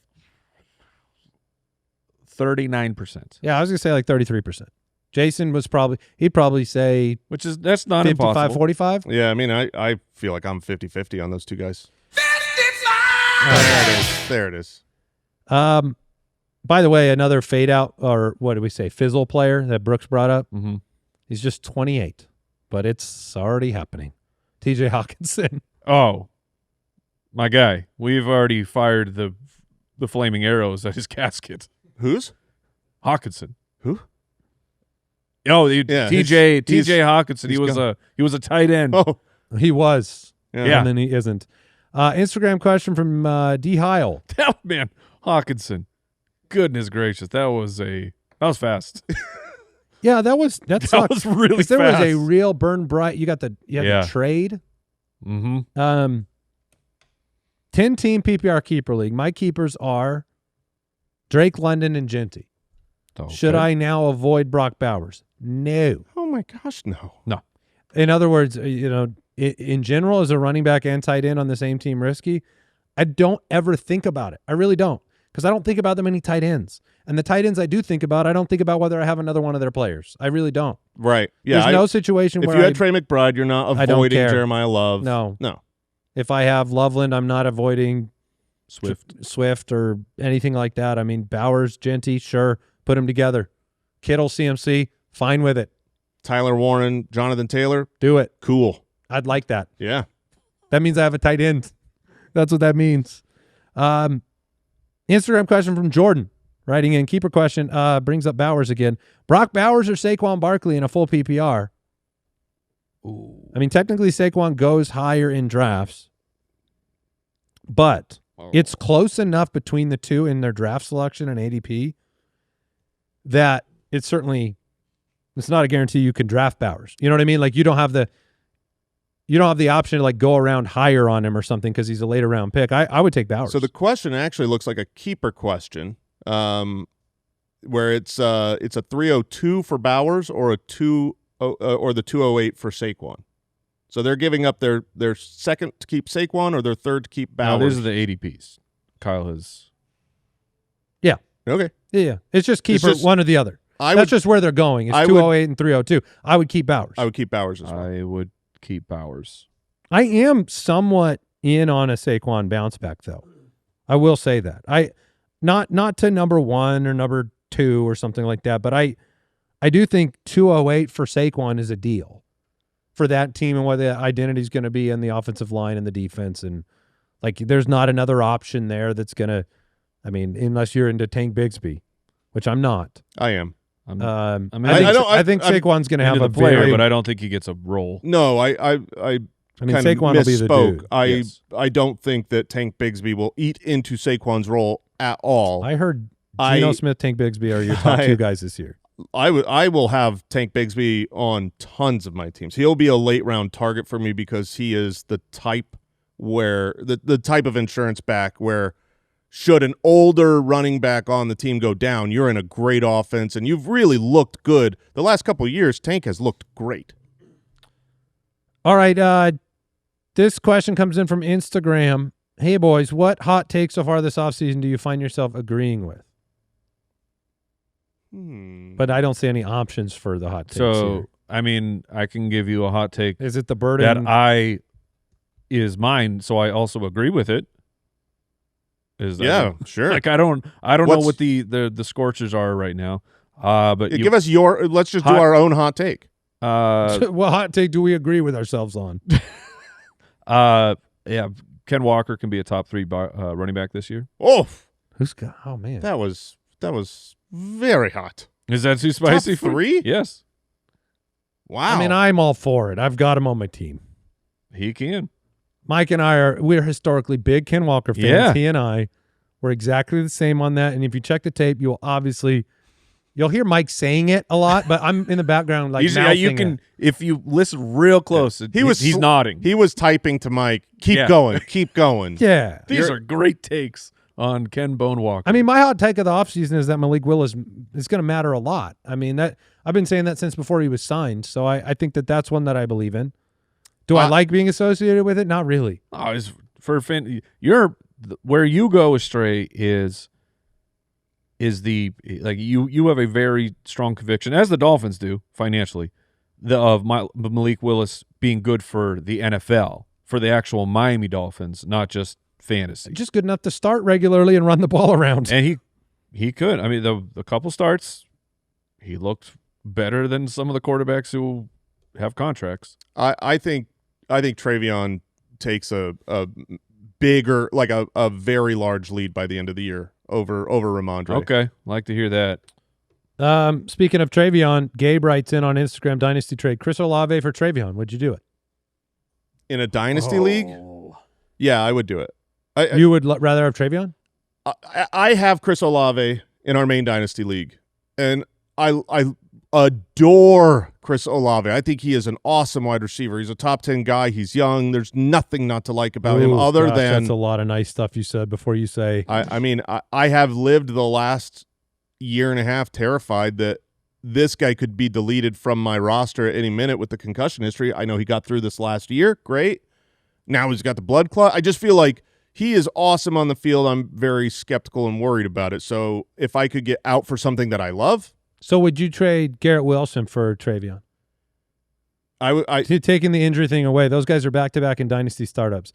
39%. Yeah, I was going to say like 33%. Jason he'd probably say that's not 55, impossible. 45. Yeah, I mean, I feel like I'm 50-50 on those two guys. 55! There it is. By the way, another fade out, or what did we say, Fizzle player that Brooks brought up. Mm-hmm. He's just 28, but it's already happening. TJ Hawkinson. Oh, my guy. We've already fired the flaming arrows at his casket. Whose? Hawkinson. Who? Oh, TJ Hawkinson. He was a tight end. Oh, He was. Yeah. And then he isn't. Instagram question from D. Heil. Man, Hawkinson. Goodness gracious, that was fast. Yeah, that sucked. was really fast. There was a real burn bright. You had the trade. Mm-hmm. 10-team PPR keeper league. My keepers are Drake London and Jeanty. Okay. Should I now avoid Brock Bowers? No. oh my gosh, no. No. In other words, in general, is a running back and tight end on the same team risky? I don't ever think about it. I really don't, because I don't think about that many tight ends. And the tight ends I do think about, I don't think about whether I have another one of their players. I really don't. Right. Yeah. There's no situation where if you had Trey McBride, you're not avoiding Jeremiah Love. No. No. If I have Loveland, I'm not avoiding Swift or anything like that. I mean, Bowers, Jeanty, sure, put them together. Kittle, CMC, fine with it. Tyler Warren, Jonathan Taylor, Do it. cool. I'd like that. Yeah. That means I have a tight end. That's what that means. Instagram question from Jordan. Writing in, keeper question, brings up Bowers again. Brock Bowers or Saquon Barkley in a full PPR? Ooh. I mean, technically Saquon goes higher in drafts, but it's close enough between the two in their draft selection and ADP that it's not a guarantee you can draft Bowers. You know what I mean? Like you don't have the option to like go around higher on him or something because he's a later round pick. I would take Bowers. So the question actually looks like a keeper question, where it's a 302 for Bowers or or the 208 for Saquon. So they're giving up their second to keep Saquon or their third to keep Bowers. No, these are the ADPs. Kyle has. Yeah. Okay. Yeah. It's just keeper one or the other. That's just where they're going. It's 208 and 302. I would keep Bowers. I would keep Bowers as well. I would keep Bowers. I am somewhat in on a Saquon bounce back, though. I will say that. Not to number 1 or number 2 or something like that, but I do think 208 for Saquon is a deal for that team and what the identity is going to be in the offensive line and the defense. And like, there's not another option there that's going to, I mean, unless you're into Tank Bigsby, which I'm not. I am. I think Saquon's going to have a player, but I don't think he gets a role. No, I mean, Saquon will be the dude. I don't think that Tank Bigsby will eat into Saquon's role at all. I heard Geno Smith, Tank Bigsby are your top two guys this year. I will have Tank Bigsby on tons of my teams. He'll be a late round target for me because he is the type where the type of insurance back where should an older running back on the team go down, you're in a great offense and you've really looked good. The last couple of years, Tank has looked great. All right. This question comes in from Instagram. Hey, boys, what hot take so far this offseason do you find yourself agreeing with? But I don't see any options for the hot takes here. I mean, I can give you a hot take. Is it the burden? That is mine, so I also agree with it. Sure. Like I don't know what the scorchers are right now. But give us your. Let's just do our own hot take. What hot take do we agree with ourselves on? Yeah, Ken Walker can be a top 3 running back this year. Oh, Oh man, that was very hot. Is that too spicy? Top 3? Yes. Wow. I mean, I'm all for it. I've got him on my team. He can. Mike and we're historically big Ken Walker fans. Yeah. He and I were exactly the same on that. And if you check the tape, you will obviously You'll hear Mike saying it a lot, but I'm in the background like you can it. if you listen real close. He's nodding. He was typing to Mike. Keep going. Keep going. Yeah. These are great takes on Ken Bone Walker. I mean, my hot take of the offseason is that Malik Willis is going to matter a lot. I mean, that I've been saying that since before he was signed, so I think that's one that I believe in. Do I like being associated with it? Not really. Oh, where you go astray is you have a very strong conviction, as the Dolphins do financially, of Malik Willis being good for the NFL, for the actual Miami Dolphins, not just fantasy. Just good enough to start regularly and run the ball around. And he could. I mean, the couple starts, he looked better than some of the quarterbacks who have contracts. I think Travion takes a bigger, like a very large lead by the end of the year over Ramondre. Okay, like to hear that. Speaking of Travion, Gabe writes in on Instagram, Dynasty trade Chris Olave for Travion. Would you do it? In a Dynasty league? Yeah, I would do it. You would rather have Travion? I have Chris Olave in our main Dynasty league, and I adore Chris Olave. I think he is an awesome wide receiver. He's a top 10 guy. He's young. There's nothing not to like about him other than that's a lot of nice stuff you said before you say. I mean, I have lived the last year and a half terrified that this guy could be deleted from my roster at any minute with the concussion history. I know he got through this last year. Great. Now he's got the blood clot. I just feel like he is awesome on the field. I'm very skeptical and worried about it. So if I could get out for something that I love. So would you trade Garrett Wilson for Travion? Taking the injury thing away, those guys are back-to-back in Dynasty startups.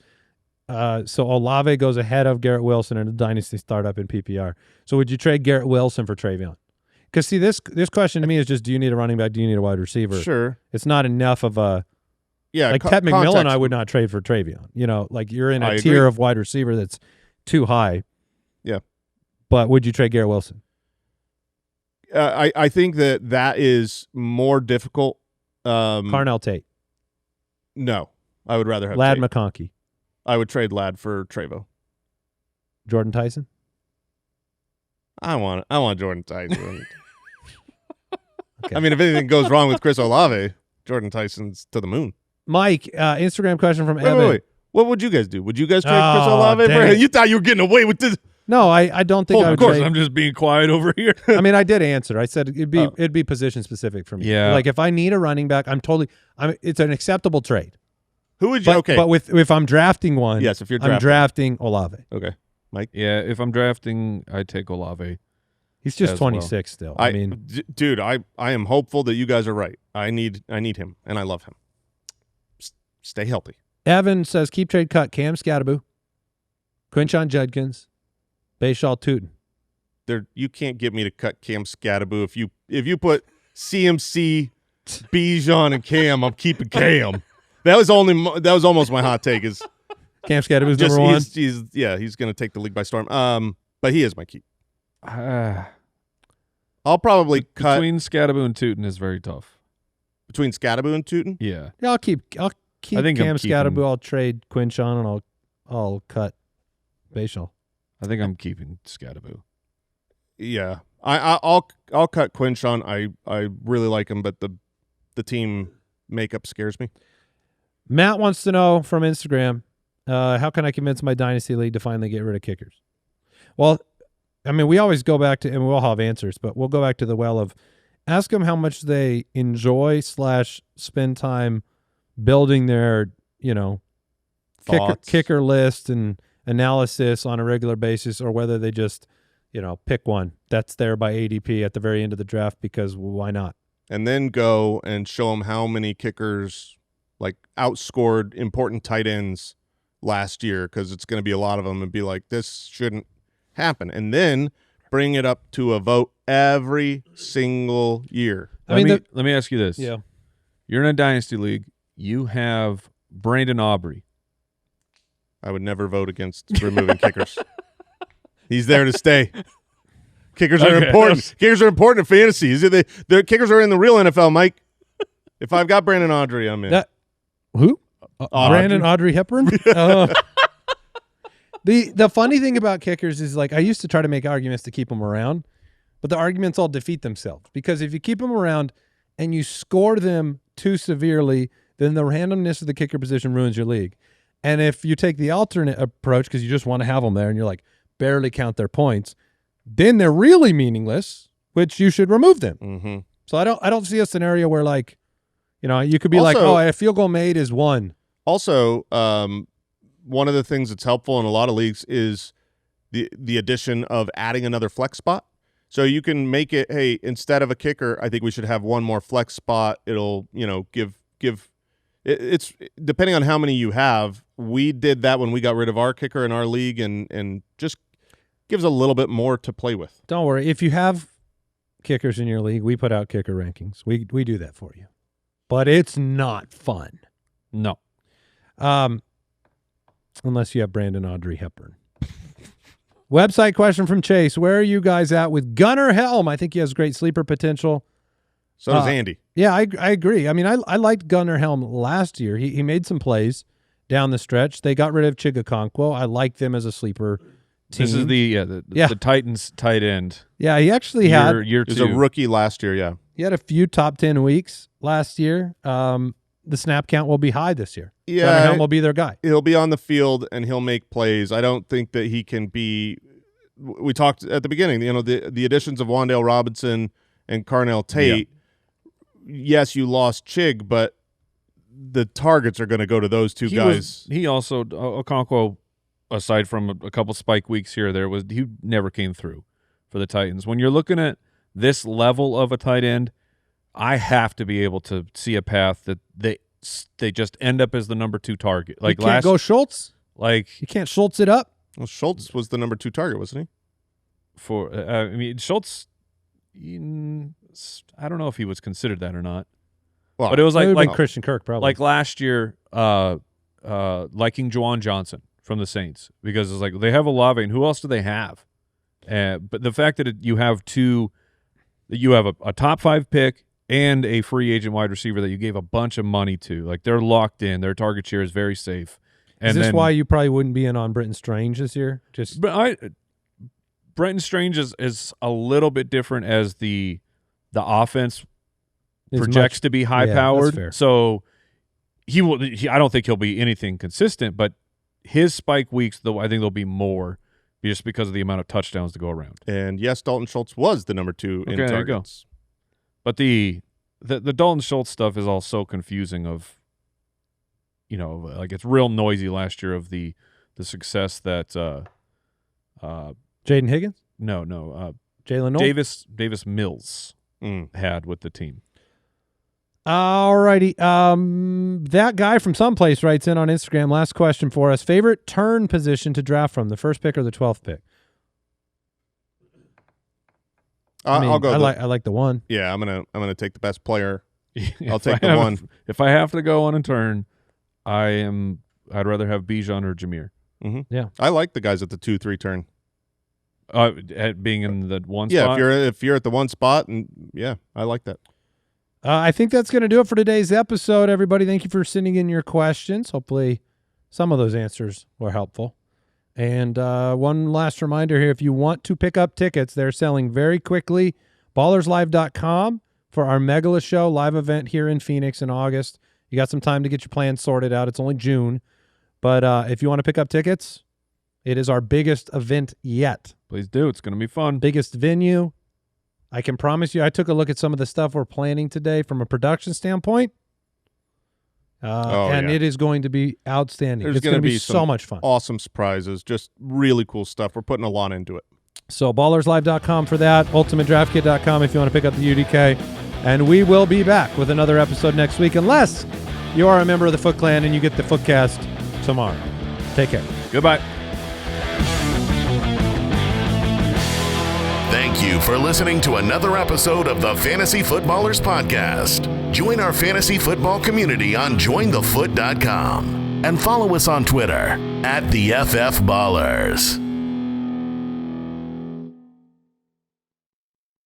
So Olave goes ahead of Garrett Wilson in a Dynasty startup in PPR. So would you trade Garrett Wilson for Travion? Because, see, this question to me is just, do you need a running back? Do you need a wide receiver? Sure. It's not enough of a – yeah, like Ted McMillan I would not trade for Travion. You know, like you're in a tier of wide receiver that's too high. Yeah. But would you trade Garrett Wilson? I think that is more difficult. Carnell Tate. No, I would rather have Ladd Tate. McConkey. I would trade Ladd for Trevo. Jordan Tyson. I want Jordan Tyson. Okay. I mean, if anything goes wrong with Chris Olave, Jordan Tyson's to the moon. Mike, Instagram question from Evan. Wait. What would you guys do? Would you guys trade Chris Olave for him? You thought you were getting away with this? No, I don't think I would. Of course, trade. I'm just being quiet over here. I mean, I did answer. I said it'd be position specific for me. Yeah. Like if I need a running back, it's an acceptable trade. Who would you? But if I'm drafting one, yes, if you're I'm drafting Olave. Okay, Mike. Yeah, if I'm drafting, I'd take Olave. He's just 26 still. I mean, dude, I am hopeful that you guys are right. I need him, and I love him. Stay healthy. Evan says keep trade cut Cam Skattebo, Quinshon Judkins, Bayshall Tuten. You can't get me to cut Cam Skattebo if you put CMC, Bijan, and Cam. I'm keeping Cam. That was almost my hot take. Is Cam Skattebo's number one? He's going to take the league by storm. But he is my keep. I'll probably cut between Skattebo and Tuten is very tough. Between Skattebo and Tuten, yeah, I'll keep I think Cam Skattebo. I'll trade Quinshon and I'll cut Bayshall. I think I'm keeping Skattebo. Yeah, I'll cut Quinshon. I really like him, but the team makeup scares me. Matt wants to know from Instagram, how can I convince my Dynasty League to finally get rid of kickers? Well, I mean, we always go back to, and we all have answers, but we'll go back to the well of ask them how much they enjoy / spend time building their, kicker list and analysis on a regular basis, or whether they just, pick one that's there by ADP at the very end of the draft because why not? And then go and show them how many kickers outscored important tight ends last year, because it's going to be a lot of them, and be like, this shouldn't happen. And then bring it up to a vote every single year. Let me ask you this. Yeah. You're in a Dynasty League. You have Brandon Aubrey. I would never vote against removing kickers. He's there to stay. Kickers are important. Kickers are important in fantasy. The kickers are in the real NFL, Mike. If I've got Brandon Audrey, I'm in. Who? Brandon Audrey Hepburn? The funny thing about kickers is, I used to try to make arguments to keep them around, but the arguments all defeat themselves because if you keep them around and you score them too severely, then the randomness of the kicker position ruins your league. And if you take the alternate approach because you just want to have them there and you're like barely count their points, then they're really meaningless, which you should remove them. Mm-hmm. So I don't see a scenario where like, you could be Also, like, oh, a field goal made is 1. Also, one of the things that's helpful in a lot of leagues is the addition of adding another flex spot. So you can make it, hey, instead of a kicker, I think we should have one more flex spot. It'll, give it's depending on how many you have. We did that when we got rid of our kicker in our league and just gives a little bit more to play with. Don't worry. If you have kickers in your league, we put out kicker rankings. We do that for you. But it's not fun. No. Unless you have Brandon Audrey Hepburn. Website question from Chase. Where are you guys at with Gunnar Helm? I think he has great sleeper potential. So does Andy. Yeah, I agree. I mean, I liked Gunnar Helm last year. He made some plays down the stretch. They got rid of Chigakonkwo. I like them as a sleeper team. This is the Titans tight end. Yeah, he actually had year He was 2. a rookie last year, yeah. He had a few top 10 weeks last year. The snap count will be high this year. Yeah, Gunnar Helm will be their guy. He'll be on the field and he'll make plays. I don't think that he can be – we talked at the beginning, the additions of Wan'Dale Robinson and Carnell Tate. Yeah. Yes, you lost Chig, but the targets are going to go to those two guys. He also Okonkwo, aside from a couple spike weeks here or there, he never came through for the Titans. When you're looking at this level of a tight end, I have to be able to see a path that they just end up as the number 2 target. Like you can't go Schultz. Like you can't Schultz it up. Well, Schultz was the number 2 target, wasn't he? Schultz. I don't know if he was considered that or not. Well, but it was like Christian Kirk probably. Like last year, liking Juwan Johnson from the Saints because it's like they have Olave and who else do they have? But the fact that you have a top 5 pick and a free agent wide receiver that you gave a bunch of money to, like they're locked in. Their target share is very safe. And is this why you probably wouldn't be in on Brenton Strange this year? Brenton Strange is a little bit different as the offense projects to be high powered. Yeah, so I don't think he'll be anything consistent, but his spike weeks, though, I think there'll be more just because of the amount of touchdowns to go around. And yes, Dalton Schultz was the number 2 in targets. There you go. But the Dalton Schultz stuff is all so confusing of, like it's real noisy last year of the success that Jaden Higgins? No. Jalen Noel? Davis Mills had with the team. All righty. That guy from someplace writes in on Instagram. Last question for us. Favorite turn position to draft from, the first pick or the 12th pick? I'll go. I like the 1. Yeah, I'm gonna take the best player. I'll take the 1. If I have to go on a turn, I'd rather have Bijan or Jameer. Mm-hmm. Yeah, I like the guys at the 2-3 turn. At being in the 1 spot. Yeah, if you're at the 1 spot, and yeah, I like that. I think that's going to do it for today's episode, everybody. Thank you for sending in your questions. Hopefully some of those answers were helpful. And one last reminder here, if you want to pick up tickets, they're selling very quickly. BallersLive.com for our Megala Show live event here in Phoenix in August. You got some time to get your plans sorted out. It's only June. But if you want to pick up tickets, it is our biggest event yet. Please do. It's going to be fun. Biggest venue. I can promise you, I took a look at some of the stuff we're planning today from a production standpoint. It is going to be outstanding. It's going to be so much fun. Awesome surprises. Just really cool stuff. We're putting a lot into it. So ballerslive.com for that. UltimateDraftKit.com if you want to pick up the UDK. And we will be back with another episode next week unless you are a member of the Foot Clan and you get the Footcast tomorrow. Take care. Goodbye. Thank you for listening to another episode of the Fantasy Footballers Podcast. Join our fantasy football community on jointhefoot.com and follow us on Twitter @TheFFBallers.